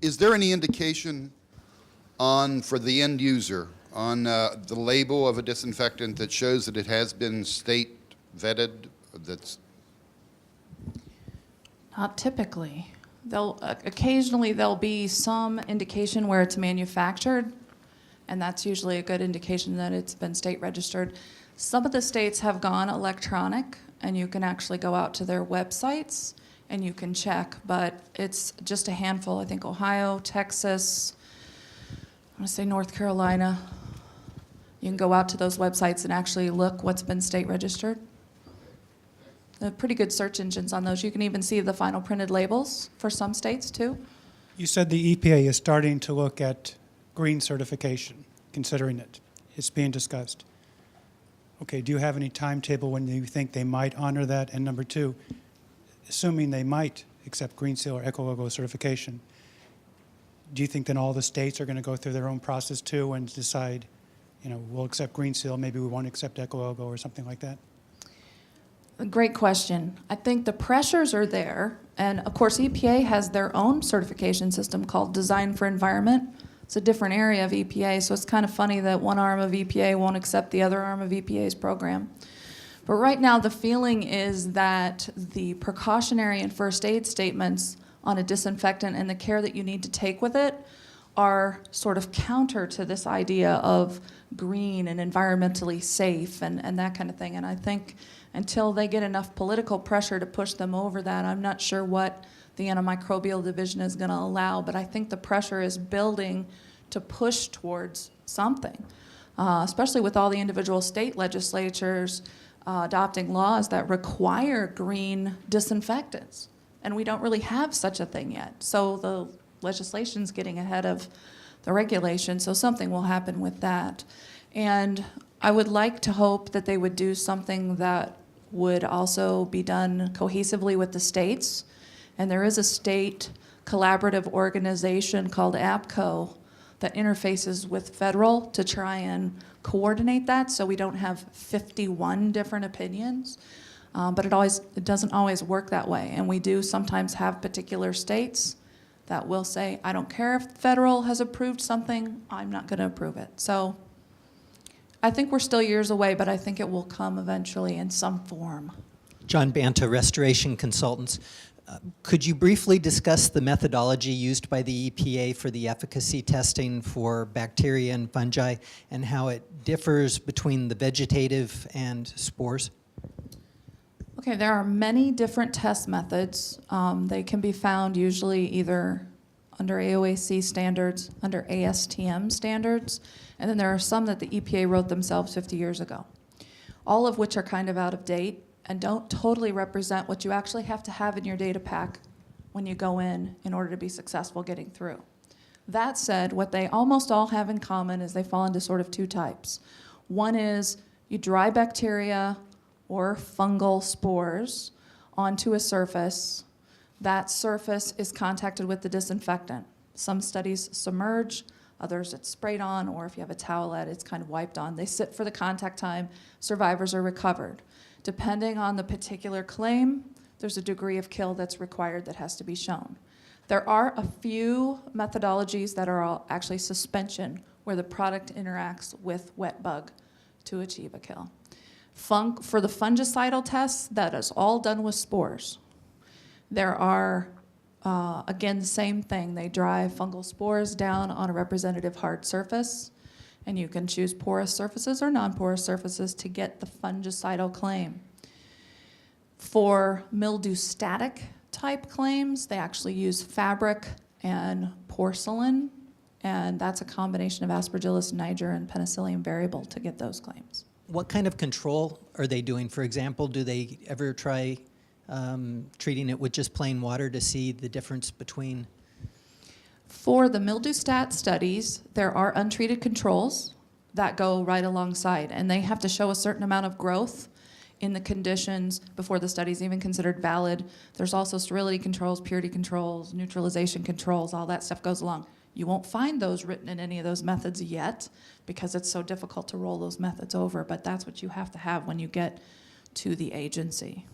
Is there any indication for the end user on the label of a disinfectant that shows that it has been state vetted? Not typically. Occasionally there'll be some indication where it's manufactured, and that's usually a good indication that it's been state registered. Some of the states have gone electronic, and you can actually go out to their websites and you can check, but it's just a handful. I think Ohio, Texas, I want to say North Carolina. You can go out to those websites and actually look what's been state registered. There are pretty good search engines on those. You can even see the final printed labels for some states too. You said the EPA is starting to look at green certification, considering it. It's being discussed. Okay, do you have any timetable when you think they might honor that? And number two, assuming they might accept Green Seal or Ecologo certification, do you think then all the states are going to go through their own process too and decide, you know, we'll accept Green Seal, maybe we won't accept Ecologo or something like that? A great question. I think the pressures are there, and of course EPA has their own certification system called Design for Environment. It's a different area of EPA, so it's kind of funny that one arm of EPA won't accept the other arm of EPA's program. But right now the feeling is that the precautionary and first aid statements on a disinfectant and the care that you need to take with it are sort of counter to this idea of green and environmentally safe and that kind of thing. And I think until they get enough political pressure to push them over that, I'm not sure what the antimicrobial division is going to allow, but I think the pressure is building to push towards something, especially with all the individual state legislatures adopting laws that require green disinfectants. And we don't really have such a thing yet. So the legislation's getting ahead of the regulation, so something will happen with that. And I would like to hope that they would do something that would also be done cohesively with the states. And there is a state collaborative organization called APCO that interfaces with federal to try and coordinate that so we don't have 51 different opinions. But it doesn't always work that way. And we do sometimes have particular states that will say, I don't care if federal has approved something, I'm not going to approve it. So I think we're still years away, but I think it will come eventually in some form. John Banta, Restoration Consultants. Could you briefly discuss the methodology used by the EPA for the efficacy testing for bacteria and fungi and how it differs between the vegetative and spores? Okay, there are many different test methods. They can be found usually either under AOAC standards, under ASTM standards, and then there are some that the EPA wrote themselves 50 years ago, all of which are kind of out of date and don't totally represent what you actually have to have in your data pack when you go in order to be successful getting through. That said, what they almost all have in common is they fall into sort of two types. One is you dry bacteria or fungal spores onto a surface. That surface is contacted with the disinfectant. Some studies submerge, others it's sprayed on, or if you have a towelette, it's kind of wiped on. They sit for the contact time, survivors are recovered. Depending on the particular claim, there's a degree of kill that's required that has to be shown. There are a few methodologies that are actually suspension, where the product interacts with wet bug to achieve a kill. For the fungicidal tests, that is all done with spores. There are, again, the same thing. They dry fungal spores down on a representative hard surface, and you can choose porous surfaces or non-porous surfaces to get the fungicidal claim. For mildew-static type claims, they actually use fabric and porcelain, and that's a combination of Aspergillus niger and Penicillium variable to get those claims. What kind of control are they doing? For example, do they ever try treating it with just plain water to see the difference between? For the mildew-stat studies, there are untreated controls that go right alongside, and they have to show a certain amount of growth in the conditions before the study is even considered valid. There's also sterility controls, purity controls, neutralization controls, all that stuff goes along. You won't find those written in any of those methods yet because it's so difficult to roll those methods over, but that's what you have to have when you get to the agency.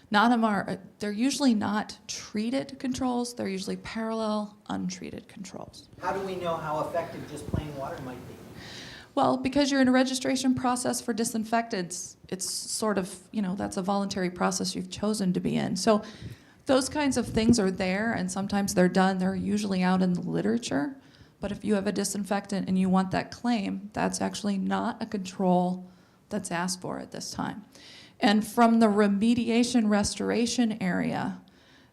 None of them are, they're usually not treated controls, they're usually parallel, untreated controls. How do we know how effective just plain water might be? Well, because you're in a registration process for disinfectants, it's sort of, that's a voluntary process you've chosen to be in. So those kinds of things are there, and sometimes they're done. They're usually out in the literature. But if you have a disinfectant and you want that claim, that's actually not a control that's asked for at this time. And from the remediation restoration area,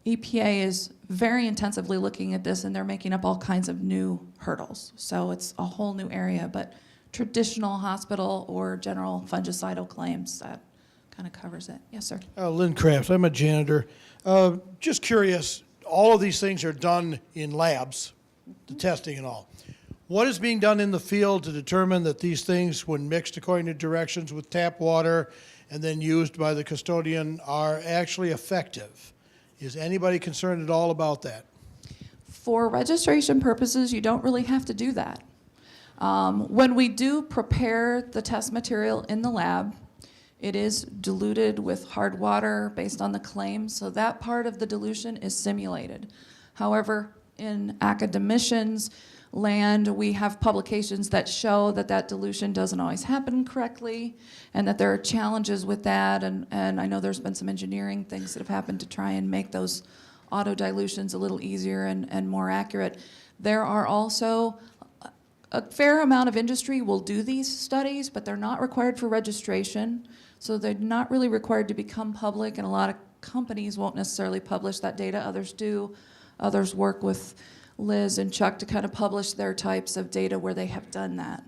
EPA is very intensively looking at this, and they're making up all kinds of new hurdles. So it's a whole new area, but traditional hospital or general fungicidal claims, that kind of covers it. Yes, sir. Lynn Kraft, I'm a janitor. Just curious, all of these things are done in labs, the testing and all. What is being done in the field to determine that these things, when mixed according to directions with tap water and then used by the custodian, are actually effective? Is anybody concerned at all about that? For registration purposes, you don't really have to do that. When we do prepare the test material in the lab, it is diluted with hard water based on the claim, so that part of the dilution is simulated. However, in academicians' land, we have publications that show that that dilution doesn't always happen correctly, and that there are challenges with that, and I know there's been some engineering things that have happened to try and make those auto dilutions a little easier and more accurate. There are also a fair amount of industry will do these studies, but they're not required for registration, so they're not really required to become public, and a lot of companies won't necessarily publish that data. Others do. Others work with Liz and Chuck to kind of publish their types of data where they have done that.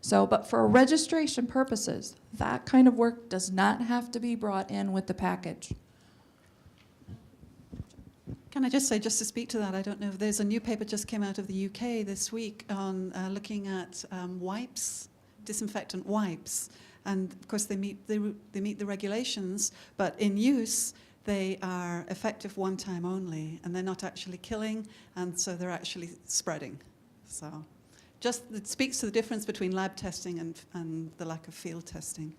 So, but for registration purposes, that kind of work does not have to be brought in with the package. Can I just say, just to speak to that, I don't know if there's a new paper just came out of the UK this week on looking at wipes, disinfectant wipes, and of course they meet the regulations, but in use they are effective one time only, and they're not actually killing, and so they're actually spreading. So, just it speaks to the difference between lab testing and the lack of field testing.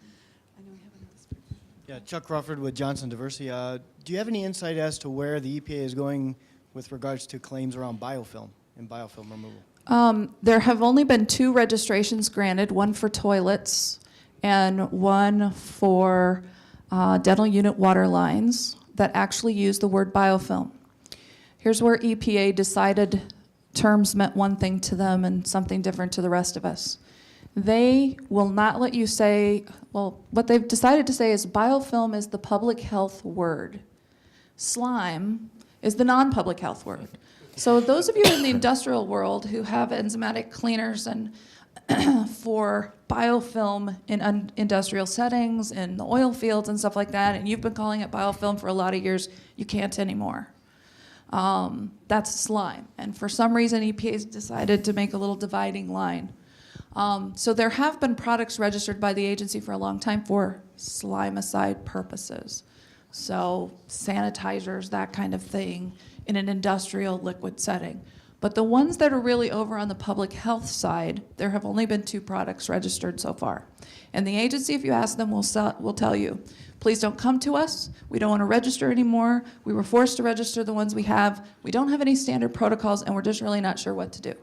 I know we have another speaker. Yeah, Chuck Crawford with Johnson Diversity. Do you have any insight as to where the EPA is going with regards to claims around biofilm and biofilm removal? There have only been 2 registrations granted, one for toilets and one for dental unit water lines that actually use the word biofilm. Here's where EPA decided terms meant one thing to them and something different to the rest of us. They will not let you say, well, what they've decided to say is biofilm is the public health word. Slime is the non-public health word. So those of you in the industrial world who have enzymatic cleaners and for biofilm in industrial settings, in the oil fields and stuff like that, and you've been calling it biofilm for a lot of years, you can't anymore. That's slime. And for some reason, EPA has decided to make a little dividing line. So there have been products registered by the agency for a long time for slimicide purposes. So sanitizers, that kind of thing, in an industrial liquid setting. But the ones that are really over on the public health side, there have only been 2 products registered so far. And the agency, if you ask them, will tell you, please don't come to us. We don't want to register anymore. We were forced to register the ones we have. We don't have any standard protocols, and we're just really not sure what to do.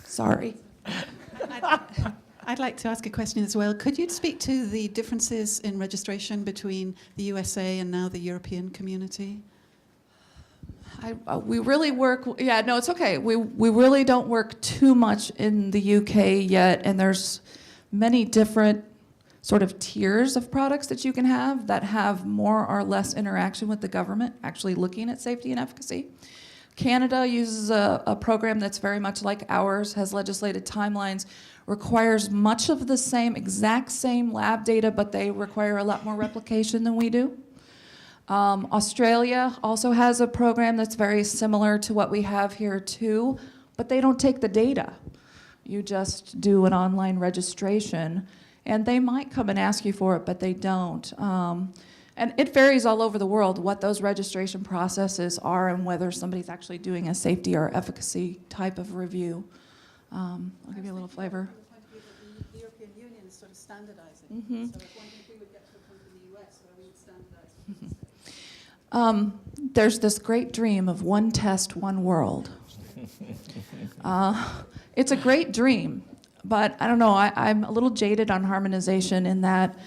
Sorry. I'd like to ask a question as well. Could you speak to the differences in registration between the USA and now the European community? We really work, yeah, no, it's okay. We really don't work too much in the UK yet, and there's many different sort of tiers of products that you can have that have more or less interaction with the government, actually looking at safety and efficacy. Canada uses a program that's very much like ours, has legislated timelines, requires much of the same, exact same lab data, but they require a lot more replication than we do. Australia also has a program that's very similar to what we have here too, but they don't take the data. You just do an online registration, and they might come and ask you for it, but they don't. And it varies all over the world what those registration processes are and whether somebody's actually doing a safety or efficacy type of review. I'll give you a little flavor. The European Union is sort of standardizing. Mm-hmm. So I was wondering if we would get to a point in the US where we would standardize. There's this great dream of one test, one world. It's a great dream, but I don't know, I'm a little jaded on harmonization in that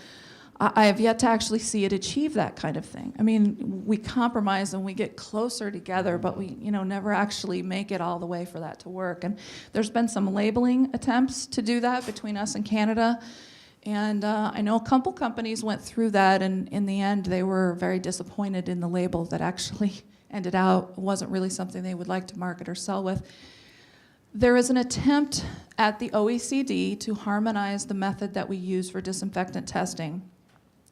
I have yet to actually see it achieve that kind of thing. I mean, we compromise and we get closer together, but we, never actually make it all the way for that to work. And there's been some labeling attempts to do that between us and Canada. And I know a couple companies went through that, and in the end, they were very disappointed in the label that actually ended out. Wasn't really something they would like to market or sell with. There is an attempt at the OECD to harmonize the method that we use for disinfectant testing.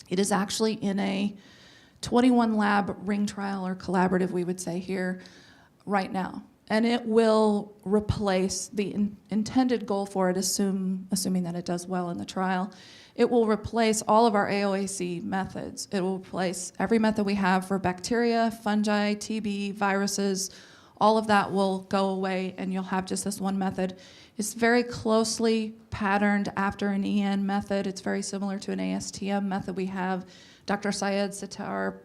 It is actually in a 21 lab ring trial, or collaborative we would say here, right now. And it will replace the intended goal for it, assuming that it does well in the trial. It will replace all of our AOAC methods. It will replace every method we have for bacteria, fungi, TB, viruses. All of that will go away, and you'll have just this one method. It's very closely patterned after an EN method. It's very similar to an ASTM method we have. Dr. Syed Sattar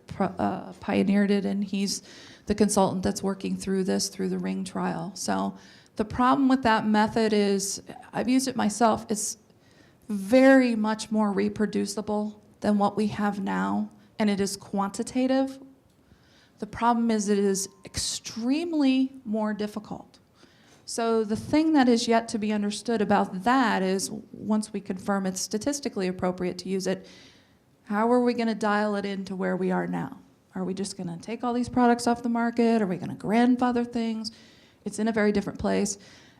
pioneered it, and he's the consultant that's working through this through the ring trial. So the problem with that method is, I've used it myself, it's very much more reproducible than what we have now, and it is quantitative. The problem is it is extremely more difficult. So the thing that is yet to be understood about that is, once we confirm it's statistically appropriate to use it, how are we going to dial it into where we are now? Are we just going to take all these products off the market? Are we going to grandfather things? It's in a very different place.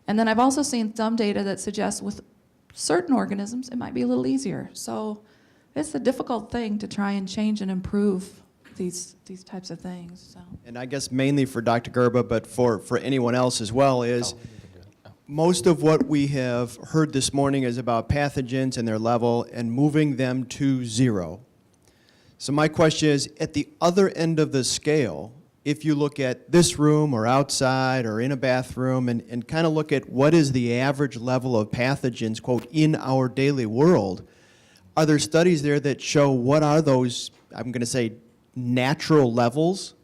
And then I've also seen some data that suggests with certain organisms it might be a little easier. So it's a difficult thing to try and change and improve these types of things. So. And I guess mainly for Dr. Gerba, but for anyone else as well, is most of what we have heard this morning is about pathogens and their level and moving them to zero. So my question is, at the other end of the scale, if you look at this room or outside or in a bathroom and kind of look at what is the average level of pathogens, quote, in our daily world, are there studies there that show what are those, I'm going to say, natural levels?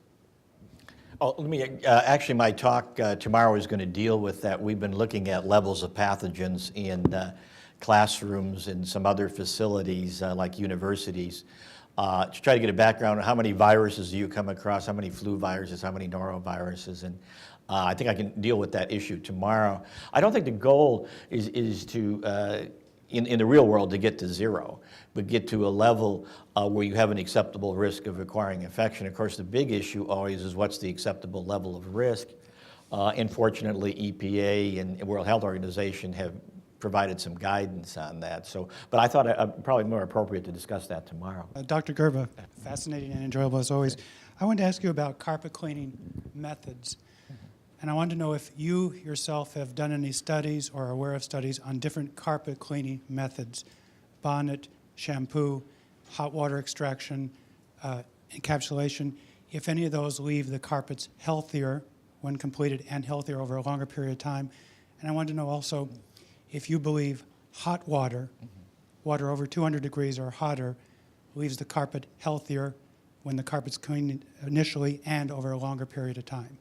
Oh, let me, actually my talk tomorrow is going to deal with that. We've been looking at levels of pathogens in classrooms and some other facilities like universities to try to get a background on how many viruses do you come across, how many flu viruses, how many noroviruses, and I think I can deal with that issue tomorrow. I don't think the goal is to, in the real world, to get to zero, but get to a level where you have an acceptable risk of acquiring infection. Of course, the big issue always is what's the acceptable level of risk. Unfortunately, EPA and World Health Organization have provided some guidance on that. So, but I thought probably more appropriate to discuss that tomorrow. Dr. Gerba, fascinating and enjoyable as always. I wanted to ask you about carpet cleaning methods. And I wanted to know if you yourself have done any studies or are aware of studies on different carpet cleaning methods, bonnet, shampoo, hot water extraction, encapsulation, if any of those leave the carpets healthier when completed and healthier over a longer period of time. And I wanted to know also if you believe hot water, water over 200 degrees or hotter, leaves the carpet healthier when the carpet's cleaned initially and over a longer period of time.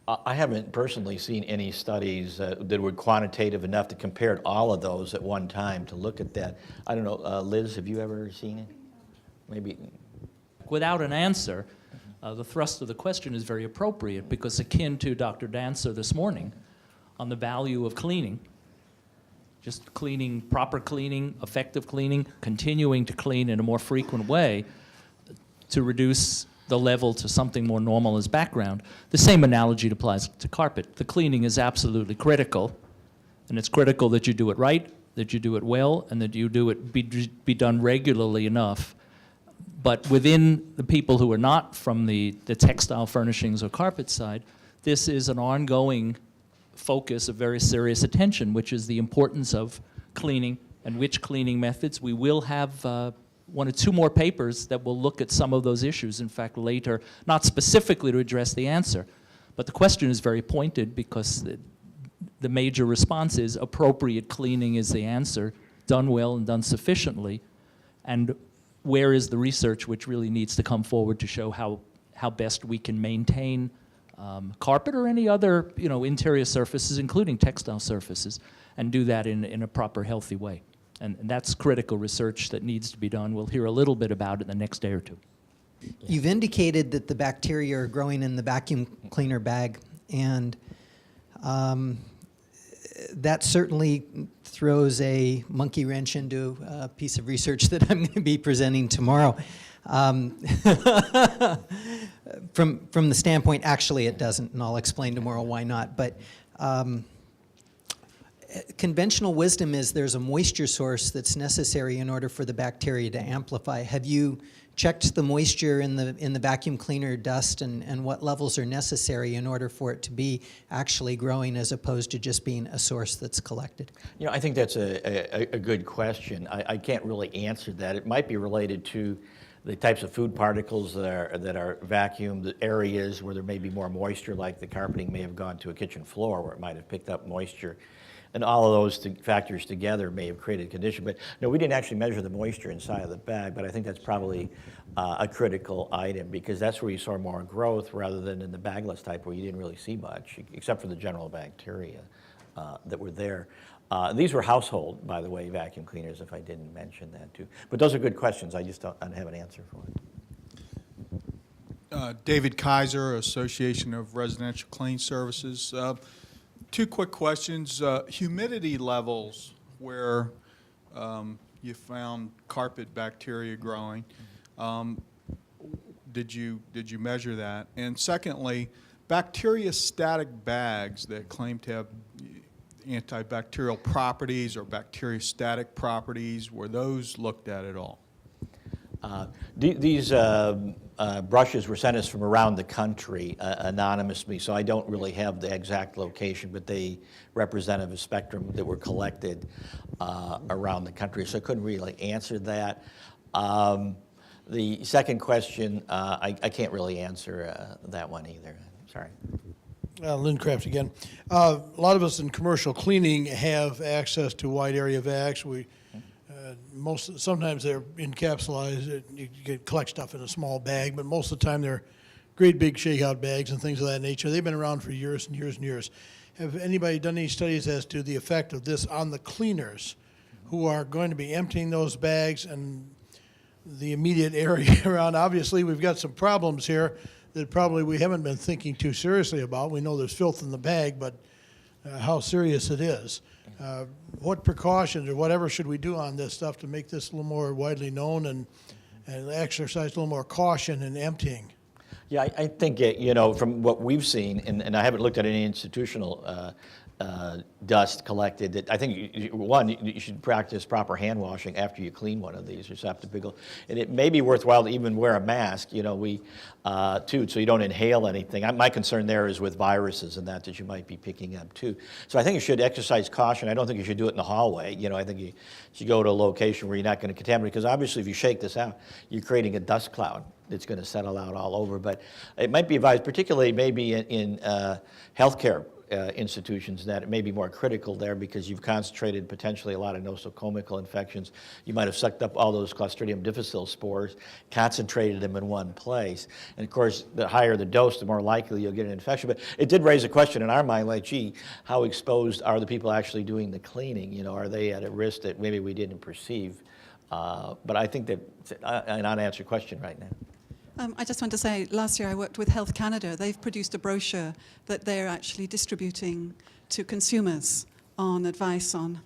I haven't personally seen any studies that were quantitative enough to compare all of those at one time to look at that. I don't know, Liz, have you ever seen it? Maybe. Without an answer, the thrust of the question is very appropriate because akin to Dr. Dancer this morning on the value of cleaning, just cleaning, proper cleaning, effective cleaning, continuing to clean in a more frequent way to reduce the level to something more normal as background. The same analogy applies to carpet. The cleaning is absolutely critical, and it's critical that you do it right, that you do it well, and that you do it be done regularly enough. But within the people who are not from the textile furnishings or carpet side, this is an ongoing focus of very serious attention, which is the importance of cleaning and which cleaning methods. We will have one or two more papers that will look at some of those issues, in fact, later, not specifically to address the answer, but the question is very pointed because the major response is appropriate cleaning is the answer done well and done sufficiently, and where is the research which really needs to come forward to show how best we can maintain carpet or any other interior surfaces, including textile surfaces, and do that in a proper, healthy way. And that's critical research that needs to be done. We'll hear a little bit about it in the next day or two. You've indicated that the bacteria are growing in the vacuum cleaner bag, and that certainly throws a monkey wrench into a piece of research that I'm going to be presenting tomorrow. From the standpoint, actually it doesn't, and I'll explain tomorrow why not. But conventional wisdom is there's a moisture source that's necessary in order for the bacteria to amplify. Have you checked the moisture in the vacuum cleaner dust and what levels are necessary in order for it to be actually growing as opposed to just being a source that's collected? I think that's a good question. I can't really answer that. It might be related to the types of food particles that are vacuumed, areas where there may be more moisture, like the carpeting may have gone to a kitchen floor where it might have picked up moisture. And all of those factors together may have created a condition. But no, we didn't actually measure the moisture inside of the bag, but I think that's probably a critical item, because that's where you saw more growth rather than in the bagless type where you didn't really see much, except for the general bacteria that were there. These were household, by the way, vacuum cleaners, if I didn't mention that too. But those are good questions. I just don't have an answer for it. David Kaiser, Association of Residential Clean Services. Two quick questions. Humidity levels where you found carpet bacteria growing. Did you measure that? And secondly, bacteriostatic bags that claim to have antibacterial properties or bacteriostatic properties, were those looked at all? These brushes were sent us from around the country anonymously, so I don't really have the exact location, but they represent a spectrum that were collected around the country, so I couldn't really answer that. The second question, I can't really answer that one either. Sorry. Lindcraft again. A lot of us in commercial cleaning have access to wide area vacs. Sometimes they're encapsulated. You can collect stuff in a small bag, but most of the time they're great big shakeout bags and things of that nature. They've been around for years and years and years. Have anybody done any studies as to the effect of this on the cleaners who are going to be emptying those bags and the immediate area around? Obviously, we've got some problems here that probably we haven't been thinking too seriously about. We know there's filth in the bag, but how serious it is. What precautions or whatever should we do on this stuff to make this a little more widely known and exercise a little more caution in emptying? Yeah, I think, from what we've seen, and I haven't looked at any institutional dust collected, that I think, you should practice proper hand washing after you clean one of these receptacles. And it may be worthwhile to even wear a mask, too, so you don't inhale anything. My concern there is with viruses and that you might be picking up, too. So I think you should exercise caution. I don't think you should do it in the hallway. I think you should go to a location where you're not going to contaminate, because obviously if you shake this out, you're creating a dust cloud that's going to settle out all over. But it might be advised, particularly maybe in healthcare institutions, that it may be more critical there, because you've concentrated potentially a lot of nosocomial infections. You might have sucked up all those Clostridium difficile spores, concentrated them in one place. And of course, the higher the dose, the more likely you'll get an infection. But it did raise a question in our mind, like, gee, how exposed are the people actually doing the cleaning? Are they at a risk that maybe we didn't perceive? But I think that's an unanswered question right now. I just want to say, last year I worked with Health Canada. They've produced a brochure that they're actually distributing to consumers on advice on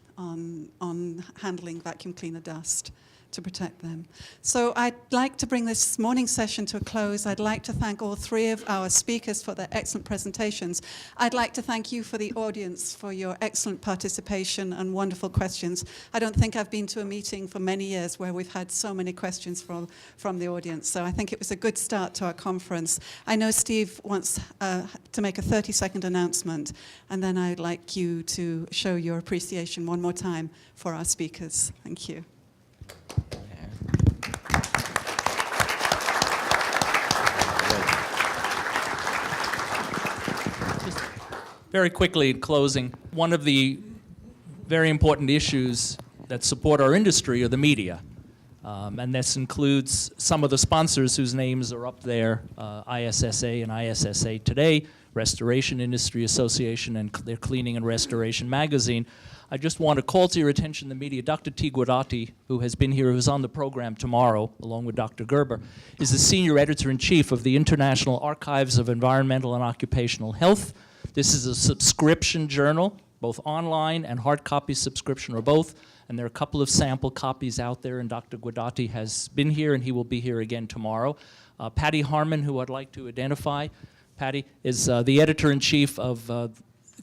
handling vacuum cleaner dust to protect them. So I'd like to bring this morning's session to a close. I'd like to thank all three of our speakers for their excellent presentations. I'd like to thank you for the audience for your excellent participation and wonderful questions. I don't think I've been to a meeting for many years where we've had so many questions from the audience. So I think it was a good start to our conference. I know Steve wants to make a 30-second announcement, and then I'd like you to show your appreciation one more time for our speakers. Thank you. Very quickly, in closing, one of the very important issues that support our industry are the media. And this includes some of the sponsors whose names are up there, ISSA and ISSA Today, Restoration Industry Association, and their Cleaning and Restoration magazine. I just want to call to your attention the media. Dr. T. Guardati, who has been here, who's on the program tomorrow, along with Dr. Gerba, is the senior editor-in-chief of the International Archives of Environmental and Occupational Health. This is a subscription journal, both online and hard copy subscription, or both. And there are a couple of sample copies out there, and Dr. Guardati has been here, and he will be here again tomorrow. Patty Harmon, who I'd like to identify. Patty is the editor-in-chief of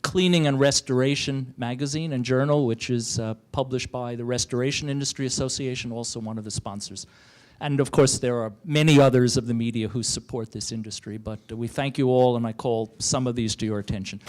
Cleaning and Restoration magazine and journal, which is published by the Restoration Industry Association, also one of the sponsors. And of course, there are many others of the media who support this industry, but we thank you all, and I call some of these to your attention.